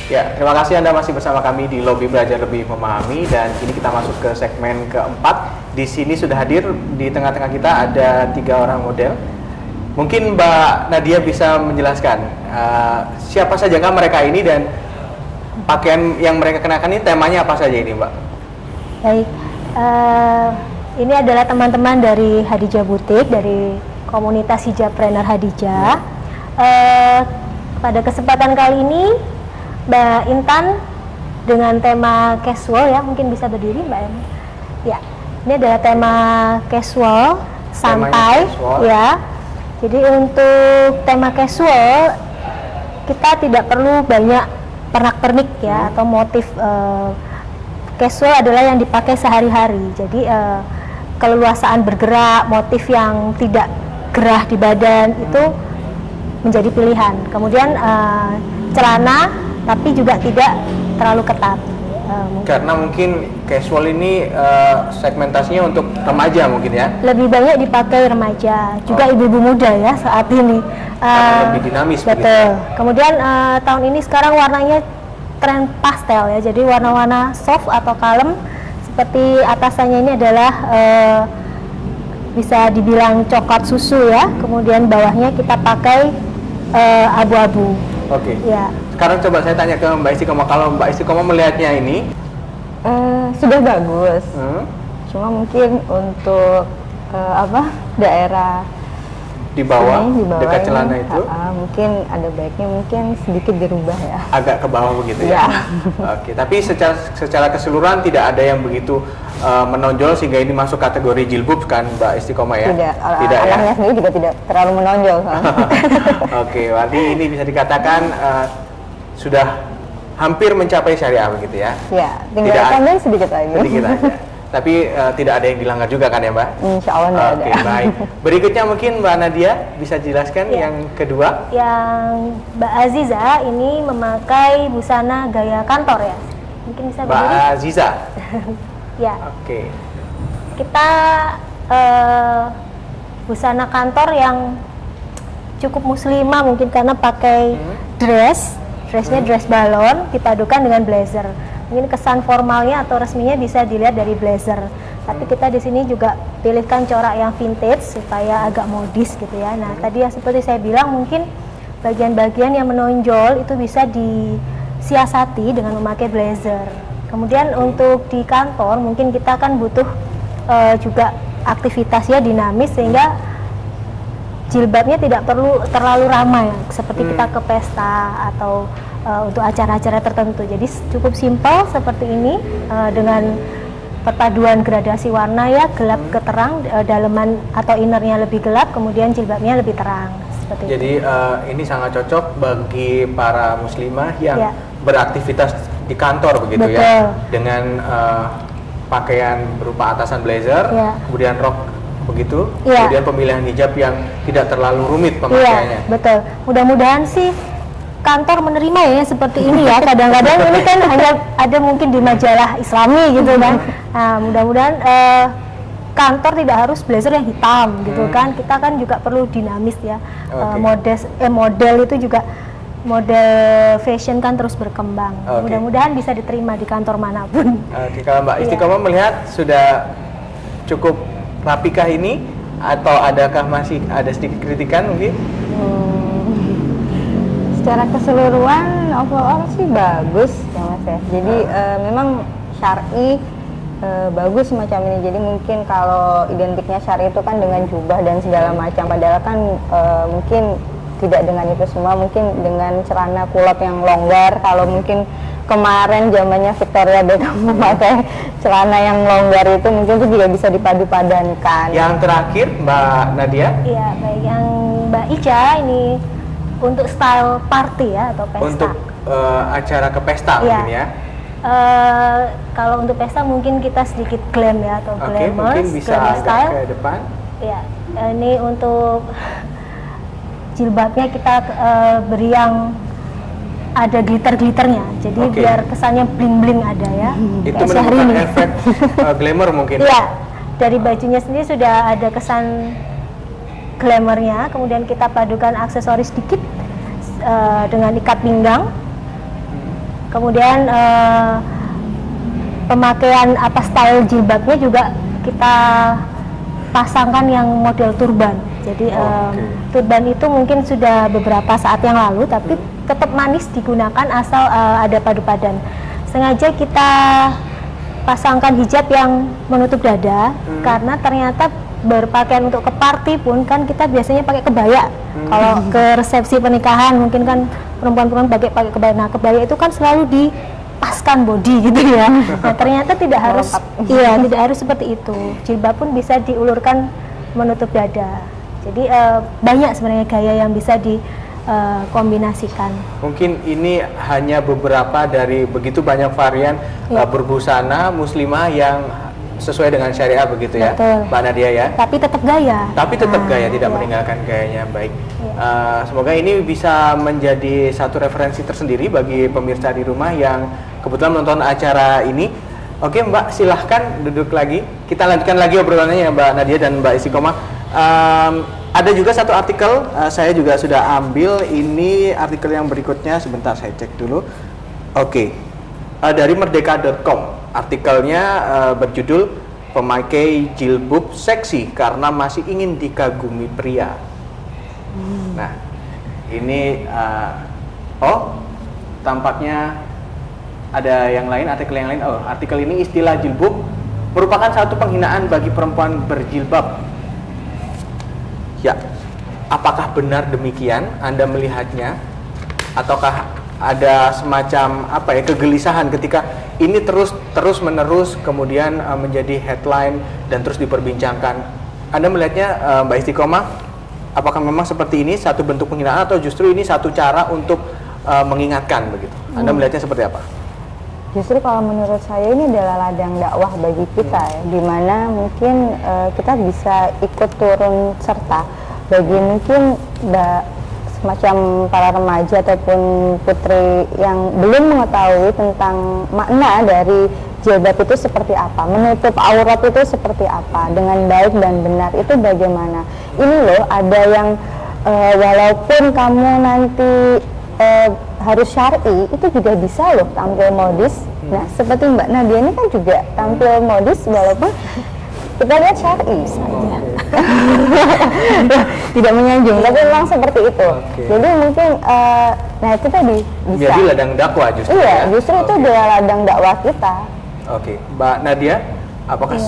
Ya, terima kasih Anda masih bersama kami di Lobby Belajar Lebih Memahami, dan kini kita masuk ke segmen keempat. Di sini sudah hadir di tengah-tengah kita ada 3 orang model. Mungkin Mbak Nadia bisa menjelaskan siapa sajakah mereka ini dan pakaian yang mereka kenakan ini temanya apa saja ini, Mbak? Baik, ini adalah teman-teman dari Hadijah Butik, dari komunitas hijabpreneur Hadijah. Pada kesempatan kali ini Mbak Intan dengan tema casual, ya, mungkin bisa berdiri Mbak Em. Ya, ini adalah tema casual, santai, casual. Ya. Jadi untuk tema casual kita tidak perlu banyak pernak-pernik ya, atau motif. Casual adalah yang dipakai sehari-hari. Jadi keleluasaan bergerak, motif yang tidak gerah di badan itu menjadi pilihan. Kemudian celana tapi juga tidak terlalu ketat. Karena mungkin casual ini segmentasinya untuk remaja mungkin ya? Lebih banyak dipakai remaja, juga ibu-ibu muda ya saat ini. Karena lebih dinamis. Betul. Begitu. Kemudian tahun ini sekarang warnanya tren pastel ya, jadi warna-warna soft atau kalem. Seperti atasannya ini adalah bisa dibilang coklat susu ya, kemudian bawahnya kita pakai abu-abu. Oke. Ya. Sekarang coba saya tanya ke Mbak Istiqomah, kalau Mbak Istiqomah melihatnya ini sudah bagus. Cuma mungkin untuk daerah di bawah dekat celana itu mungkin ada baiknya mungkin sedikit dirubah ya. Agak ke bawah begitu ya. Oke, tapi secara keseluruhan tidak ada yang begitu menonjol sehingga ini masuk kategori jilbab kan Mbak Istiqomah ya? Tidak ya. Anaknya sendiri juga tidak terlalu menonjol kan. Oke, berarti ini bisa dikatakan sudah hampir mencapai syariah begitu ya? Ya, tinggal tambah sedikit lagi. Sedikit aja. Tapi tidak ada yang dilanggar juga kan ya Mbak? Insya Allah tidak ada. Oke, baik. Berikutnya mungkin Mbak Nadia bisa jelaskan yang kedua. Yang Mbak Aziza ini memakai busana gaya kantor ya? Mungkin bisa Mbak Aziza? Ya. Oke. Kita busana kantor yang cukup muslimah mungkin karena pakai dressnya dress balon dipadukan dengan blazer. Mungkin kesan formalnya atau resminya bisa dilihat dari blazer. Tapi kita di sini juga pilihkan corak yang vintage supaya agak modis gitu ya. Nah, tadi ya seperti saya bilang mungkin bagian-bagian yang menonjol itu bisa disiasati dengan memakai blazer. Kemudian untuk di kantor mungkin kita kan butuh juga aktivitasnya dinamis sehingga jilbabnya tidak perlu terlalu ramai seperti kita ke pesta atau untuk acara-acara tertentu. Jadi cukup simpel seperti ini dengan perpaduan gradasi warna ya, gelap ke terang, daleman atau innernya lebih gelap, kemudian jilbabnya lebih terang. Seperti jadi ini sangat cocok bagi para muslimah yang beraktivitas di kantor begitu. Betul. Ya, dengan pakaian berupa atasan blazer, kemudian rok begitu, kemudian pemilihan hijab yang tidak terlalu rumit pemakaiannya. Betul. Mudah-mudahan sih kantor menerima ya seperti ini ya. Kadang-kadang ini kan hanya ada mungkin di majalah Islami gitu kan. Nah, mudah-mudahan kantor tidak harus blazer yang hitam gitu kan. Kita kan juga perlu dinamis ya. Model itu juga model fashion kan terus berkembang. Mudah-mudahan bisa diterima di kantor manapun. Kalau Mbak Istiqomah melihat sudah cukup rapikah ini atau adakah masih ada sedikit kritikan mungkin? Secara keseluruhan overall sih bagus ya Mas ya. Jadi memang syar'i bagus semacam ini. Jadi mungkin kalau identiknya syar'i itu kan dengan jubah dan segala macam. Padahal kan mungkin tidak dengan itu semua. Mungkin dengan celana kulot yang longgar. Kalau mungkin kemarin zamannya Victoria Beckham memakai celana yang longgar itu mungkin itu juga bisa dipadu-padankan. Yang terakhir Mbak Nadia? Iya, baik. Yang Mbak Ica ini untuk style party ya atau pesta. Untuk acara ke pesta mungkin ya. Kalau untuk pesta mungkin kita sedikit glam ya atau glamorous. Mungkin bisa agak style ke depan. Ya, ini untuk jilbabnya kita beri yang ada glitter-glitternya. Jadi biar kesannya bling-bling ada ya. Itu menimbulkan efek glamour mungkin. Iya. Dari bajunya sendiri sudah ada kesan glamournya, kemudian kita padukan aksesoris sedikit dengan ikat pinggang. Kemudian pemakaian apa style jilbabnya juga kita pasangkan yang model turban. Jadi turban itu mungkin sudah beberapa saat yang lalu, tapi tetap manis digunakan asal ada padu padan. Sengaja kita pasangkan hijab yang menutup dada karena ternyata berpakaian untuk ke party pun kan kita biasanya pakai kebaya. Kalau ke resepsi pernikahan mungkin kan perempuan-perempuan pakai kebaya. Nah, kebaya itu kan selalu dipaskan body gitu ya. Nah, ternyata tidak harus tidak harus seperti itu. Jilbab pun bisa diulurkan menutup dada. Jadi banyak sebenarnya gaya yang bisa dikombinasikan. Mungkin ini hanya beberapa dari begitu banyak varian berbusana muslimah yang sesuai dengan syariah begitu ya, Betul. Mbak Nadia ya. Tapi tetap gaya. Tapi tetap gaya, tidak meninggalkan gayanya. Baik. Semoga ini bisa menjadi satu referensi tersendiri bagi pemirsa di rumah yang kebetulan menonton acara ini. Oke Mbak, silahkan duduk lagi. Kita lanjutkan lagi obrolannya ya Mbak Nadia dan Mbak Istiqomah. Ada juga satu artikel, saya juga sudah ambil. Ini artikel yang berikutnya, sebentar saya cek dulu. Oke, dari merdeka.com. Artikelnya berjudul "Pemakai Jilbab Seksi Karena Masih Ingin Dikagumi Pria". Nah, ini tampaknya ada yang lain, artikel yang lain. Artikel ini istilah jilbab merupakan satu penghinaan bagi perempuan berjilbab. Ya, apakah benar demikian? Anda melihatnya? Ataukah ada semacam kegelisahan ketika ini terus menerus kemudian menjadi headline dan terus diperbincangkan? Anda melihatnya Mbak Istiqomah, apakah memang seperti ini satu bentuk penghinaan atau justru ini satu cara untuk mengingatkan begitu? Anda melihatnya seperti apa? Justru kalau menurut saya ini adalah ladang dakwah bagi kita ya, di mana mungkin kita bisa ikut turun serta bagi mungkin semacam para remaja ataupun putri yang belum mengetahui tentang makna dari jilbab itu seperti apa, menutup aurat itu seperti apa, dengan baik dan benar itu bagaimana. Ini loh ada yang walaupun kamu nanti harus syar'i, itu juga bisa loh tampil modis. Nah, seperti Mbak Nadia ini kan juga tampil modis walaupun kita lihat syar'i. Tidak menyanjung, tapi memang seperti itu. Jadi mungkin nah itu tadi bisa. Jadi ladang dakwah justru. Iya, justru itu adalah ladang dakwah kita. Oke, Mbak Nadia, apakah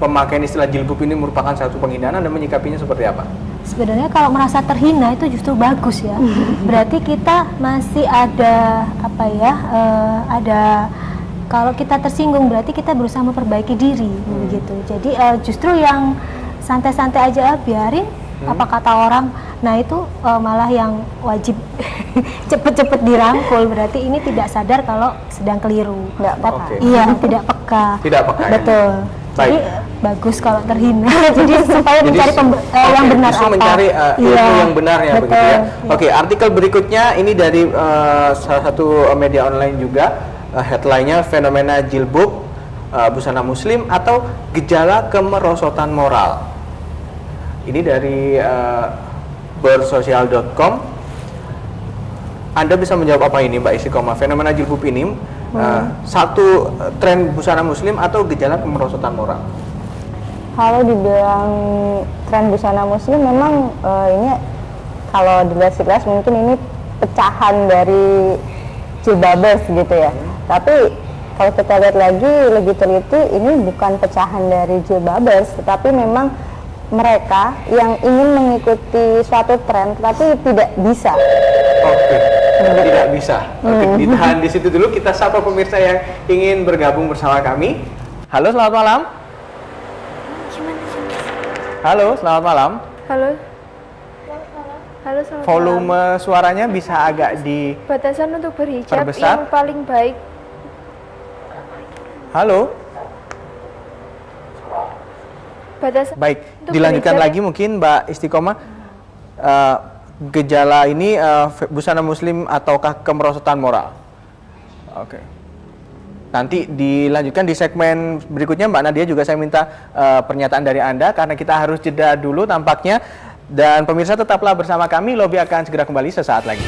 pemakaian istilah jilbab ini merupakan satu penghinaan? Anda menyikapinya seperti apa? Sebenarnya kalau merasa terhina itu justru bagus ya. Berarti kita masih ada kalau kita tersinggung berarti kita berusaha memperbaiki diri begitu. Jadi justru yang santai-santai aja biarin apa kata orang. Nah itu malah yang wajib cepet-cepet dirangkul. Berarti ini tidak sadar kalau sedang keliru. Iya, tidak peka. Tidak peka. Betul. Baik. Jadi bagus kalau terhina. Jadi supaya mencari yang benar justru apa. mencari ilmu yang benar ya begitu ya. Oke, artikel berikutnya ini dari salah satu media online juga. Headline-nya fenomena jilbab busana muslim atau gejala kemerosotan moral. Ini dari bersosial.com. Anda bisa menjawab apa ini Mbak Istiqomah? Fenomena jilbab ini satu tren busana muslim atau gejala kemerosotan moral? Kalau dibilang tren busana muslim memang ini kalau dilihat sekilas mungkin ini pecahan dari jilbabers gitu ya. Tapi kalau kita lihat lagi lebih teliti, ini bukan pecahan dari jilbabers, tetapi memang mereka yang ingin mengikuti suatu tren tapi tidak bisa. Oke, tidak bisa. Oke, ditahan di situ dulu. Kita sapa pemirsa yang ingin bergabung bersama kami. Halo, selamat malam. Halo, selamat malam. Halo. Halo, selamat Volume malam. suaranya bisa agak di Batasan untuk berhijab perbesar. yang paling baik. Halo. Batasan Baik, untuk dilanjutkan berhijab lagi mungkin Mbak Istiqomah. Gejala ini busana muslim ataukah kemerosotan moral? Oke. Nanti dilanjutkan di segmen berikutnya Mbak Nadia, juga saya minta pernyataan dari Anda karena kita harus jeda dulu tampaknya. Dan pemirsa tetaplah bersama kami, Lobby akan segera kembali sesaat lagi.